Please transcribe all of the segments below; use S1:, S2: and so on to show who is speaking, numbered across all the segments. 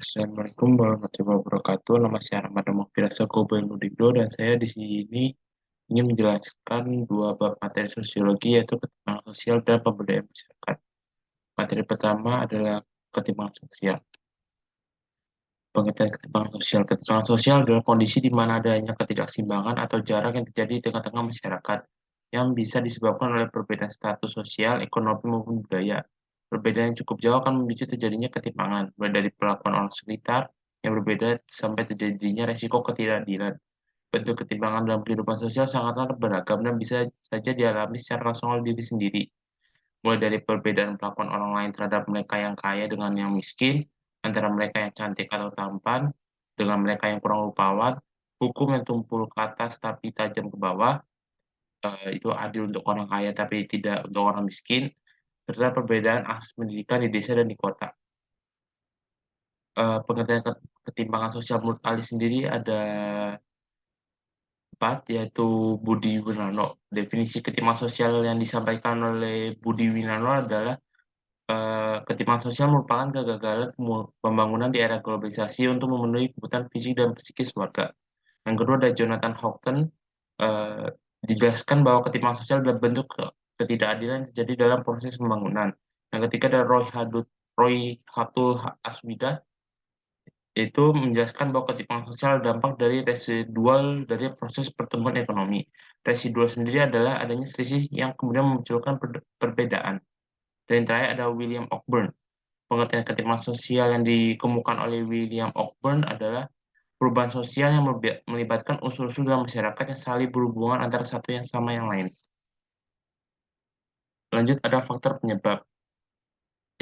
S1: Assalamualaikum warahmatullahi wabarakatuh. Nama saya Ahmad Mufirasa Koben Ludingdo dan saya di sini ingin menjelaskan dua bab materi sosiologi yaitu ketimpangan sosial dan pemberdayaan masyarakat. Materi pertama adalah ketimpangan sosial. Pengertian ketimpangan sosial. Ketimpangan sosial adalah kondisi di mana adanya ketidakseimbangan atau jarak yang terjadi di tengah-tengah masyarakat yang bisa disebabkan oleh perbedaan status sosial, ekonomi maupun budaya. Perbedaan yang cukup jauh akan memicu terjadinya ketimpangan, mulai dari perlakuan orang sekitar yang berbeda sampai terjadinya resiko ketidakadilan. Bentuk ketimpangan dalam kehidupan sosial sangatlah beragam dan bisa saja dialami secara langsung oleh diri sendiri, mulai dari perbedaan perlakuan orang lain terhadap mereka yang kaya dengan yang miskin, antara mereka yang cantik atau tampan dengan mereka yang kurang rupawan, hukum yang tumpul ke atas tapi tajam ke bawah, itu adil untuk orang kaya tapi tidak untuk orang miskin, serta perbedaan akses pendidikan di desa dan di kota. Pengertian ketimpangan sosial menurut Ali sendiri ada empat, yaitu Budi Winano. Definisi ketimpangan sosial yang disampaikan oleh Budi Winano adalah ketimpangan sosial merupakan kegagalan pembangunan di era globalisasi untuk memenuhi kebutuhan fisik dan psikis warga. Yang kedua ada Jonathan Houghton, eh, dijelaskan bahwa ketimpangan sosial adalah bentuk ketidakadilan yang terjadi dalam proses pembangunan. Yang ketiga ada Roy Hatul Asmida, yaitu menjelaskan bahwa ketimpangan sosial dampak dari residual dari proses pertumbuhan ekonomi. Residual sendiri adalah adanya selisih yang kemudian memunculkan perbedaan. Dan yang terakhir ada William Cockburn. Pengertian ketimpangan sosial yang dikemukakan oleh William Cockburn adalah perubahan sosial yang melibatkan unsur-unsur dalam masyarakat yang saling berhubungan antara satu yang sama yang lain. Lanjut ada faktor penyebab.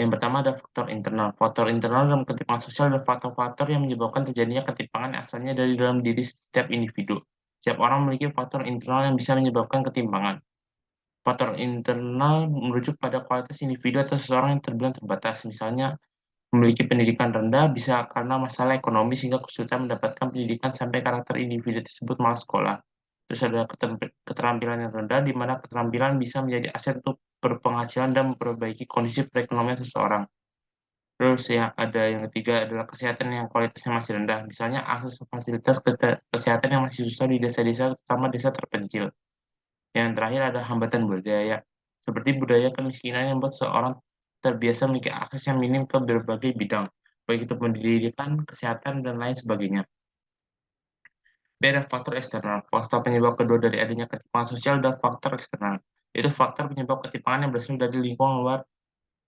S1: Yang pertama ada faktor internal. Faktor internal dalam ketimpangan sosial adalah faktor-faktor yang menyebabkan terjadinya ketimpangan yang asalnya dari dalam diri setiap individu. Setiap orang memiliki faktor internal yang bisa menyebabkan ketimpangan. Faktor internal merujuk pada kualitas individu atau seseorang yang terbilang terbatas. Misalnya, memiliki pendidikan rendah bisa karena masalah ekonomi sehingga kesulitan mendapatkan pendidikan sampai karakter individu tersebut malas sekolah. Terus ada keterampilan yang rendah, di mana keterampilan bisa menjadi aset untuk berpenghasilan dan memperbaiki kondisi perekonomian seseorang. Terus yang ketiga adalah kesehatan yang kualitasnya masih rendah. Misalnya akses fasilitas kesehatan yang masih susah di desa-desa, terutama desa terpencil. Yang terakhir ada hambatan budaya. Seperti budaya kemiskinan yang membuat seorang terbiasa memiliki akses yang minim ke berbagai bidang, baik itu pendidikan, kesehatan, dan lain sebagainya. B ada faktor eksternal. Faktor penyebab kedua dari adanya ketimpangan sosial adalah faktor eksternal. Itu faktor penyebab ketimpangan yang berasal dari lingkungan luar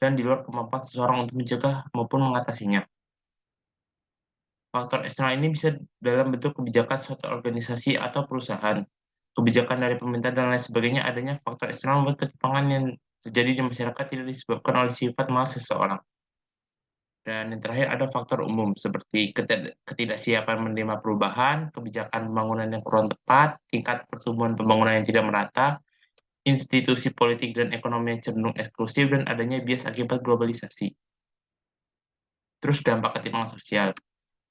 S1: dan di luar kemampuan seseorang untuk mencegah maupun mengatasinya. Faktor eksternal ini bisa dalam bentuk kebijakan suatu organisasi atau perusahaan, kebijakan dari pemerintah dan lain sebagainya. Adanya faktor eksternal membuat ketimpangan yang terjadi di masyarakat tidak disebabkan oleh sifat malas seseorang. Dan yang terakhir ada faktor umum seperti ketidaksiapan menerima perubahan, kebijakan pembangunan yang kurang tepat, tingkat pertumbuhan pembangunan yang tidak merata, institusi politik dan ekonomi yang cenderung eksklusif, dan adanya bias akibat globalisasi. Terus dampak ketimpangan sosial.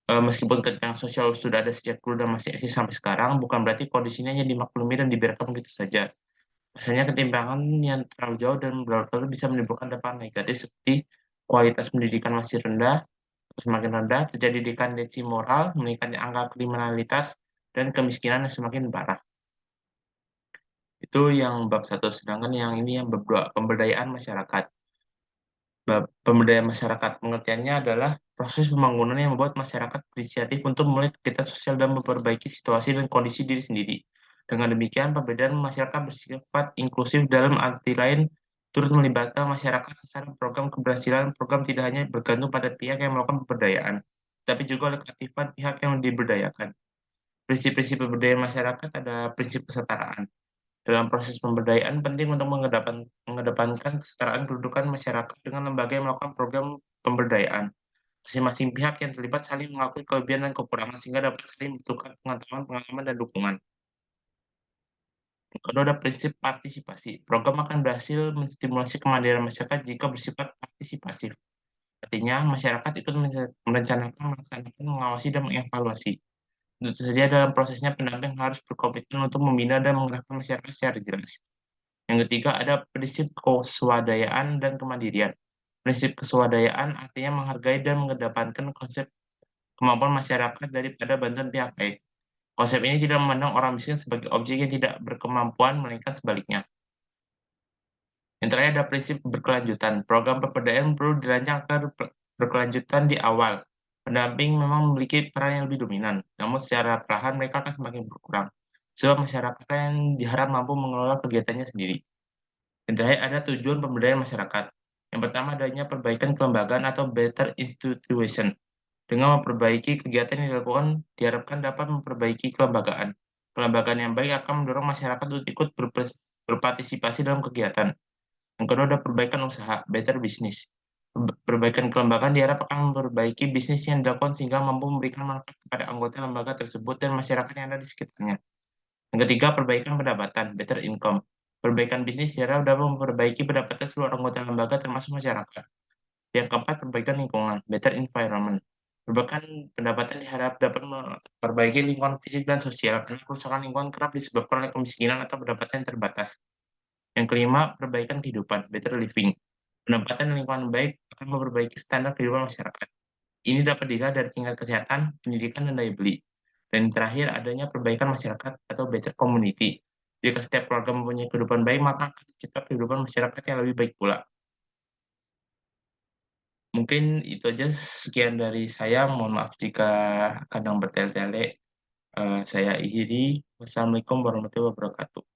S1: Meskipun ketimpangan sosial sudah ada sejak dulu dan masih eksis sampai sekarang, bukan berarti kondisinya hanya dimaklumi dan dibiarkan begitu saja. Misalnya ketimpangan yang terlalu jauh dan berlarut-larut bisa menimbulkan dampak negatif seperti kualitas pendidikan masih rendah, semakin rendah, terjadi dekandensi moral, meningkatnya angka kriminalitas, dan kemiskinan yang semakin parah. Itu yang bab satu. Sedangkan yang ini yang bab dua, pemberdayaan masyarakat. Pemberdayaan masyarakat pengertiannya adalah proses pembangunan yang membuat masyarakat berinisiatif untuk memulai kegiatan sosial dan memperbaiki situasi dan kondisi diri sendiri. Dengan demikian, pemberdayaan masyarakat bersifat inklusif dalam arti lain turut melibatkan masyarakat secara program keberhasilan. Program tidak hanya bergantung pada pihak yang melakukan pemberdayaan, tapi juga oleh keaktifan pihak yang diberdayakan. Prinsip-prinsip pemberdayaan masyarakat ada prinsip kesetaraan. Dalam proses pemberdayaan, penting untuk mengedepankan kesetaraan kedudukan masyarakat dengan lembaga yang melakukan program pemberdayaan. Masing-masing pihak yang terlibat saling mengakui kelebihan dan kekurangan sehingga dapat saling bertukar pengetahuan, pengalaman, dan dukungan. Yang kedua ada prinsip partisipasi. Program akan berhasil menstimulasi kemandirian masyarakat jika bersifat partisipasif. Artinya, masyarakat ikut merencanakan, melaksanakan, mengawasi, dan mengevaluasi. Tentu saja dalam prosesnya pendamping harus berkomitmen untuk membina dan menggerakkan masyarakat secara jelas. Yang ketiga ada prinsip keswadayaan dan kemandirian. Prinsip keswadayaan artinya menghargai dan mengedepankan konsep kemampuan masyarakat daripada bantuan pihak lain. Konsep ini tidak memandang orang miskin sebagai objek yang tidak berkemampuan, melainkan sebaliknya. Yang terakhir ada prinsip berkelanjutan. Program pemberdayaan perlu dirancang agar berkelanjutan di awal. Pendamping memang memiliki peran yang lebih dominan, namun secara perlahan mereka akan semakin berkurang. Sebab masyarakat yang diharap mampu mengelola kegiatannya sendiri. Yang terakhir ada tujuan pemberdayaan masyarakat. Yang pertama adanya perbaikan kelembagaan atau better institution. Dengan memperbaiki kegiatan yang dilakukan, diharapkan dapat memperbaiki kelembagaan. Kelembagaan yang baik akan mendorong masyarakat untuk ikut berpartisipasi dalam kegiatan. Yang kedua ada perbaikan usaha, better business. Perbaikan kelembagaan diharap akan memperbaiki bisnis yang dilakukan sehingga mampu memberikan manfaat kepada anggota lembaga tersebut dan masyarakat yang ada di sekitarnya. Yang ketiga, perbaikan pendapatan, better income. Perbaikan bisnis diharap dapat memperbaiki pendapatan seluruh anggota lembaga termasuk masyarakat. Yang keempat, perbaikan lingkungan, better environment. Perbaikan pendapatan diharap dapat memperbaiki lingkungan fisik dan sosial karena kerusakan lingkungan kerap disebabkan oleh kemiskinan atau pendapatan yang terbatas. Yang kelima, perbaikan kehidupan, better living. Pendapatan dan lingkungan baik akan memperbaiki standar kehidupan masyarakat. Ini dapat dilihat dari tingkat kesehatan, pendidikan, dan daya beli. Dan yang terakhir, adanya perbaikan masyarakat atau better community. Jika setiap keluarga mempunyai kehidupan baik, maka akan tercipta kehidupan masyarakat yang lebih baik pula. Mungkin itu aja, sekian dari saya. Mohon maaf jika kadang bertele-tele. Saya akhiri. Wassalamualaikum warahmatullahi wabarakatuh.